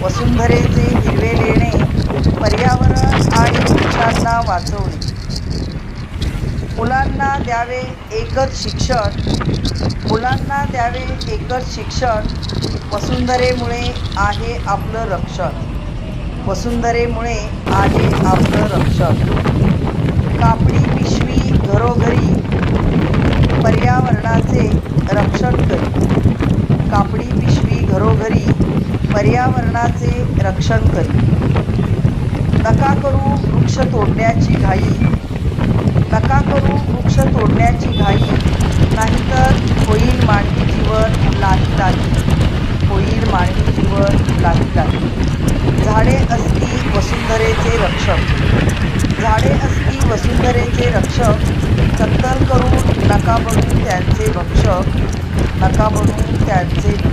वसुंधरेचे हिरवे लेणे, पर्यावरण आणि वृक्षांना वाचवणे. मुलांना द्यावे एकच शिक्षण, मुलांना द्यावे एकच शिक्षण, वसुंधरेमुळे आहे आपलं रक्षण, वसुंधरेमुळे आहे आपलं रक्षण. कापडी पिशवी घरोघरी, पर्यावरणाचे रक्षण करी. कापडी पिशवी घरोघरी, पर्यावरणाचे रक्षण करी. नका करू वृक्ष तोडण्याची घाई, नका करू वृक्ष तोडण्याची घाई, नाहीतर होईल मानवी जीवन लाही लाही, होईल मानवी जीवन लाही लाही. झाडे असती वसुंधरेचे रक्षक, झाडे असती वसुंधरेचे रक्षक, कत्तल करून नका बनू त्यांचे भक्षक, नका बनू त्यांचे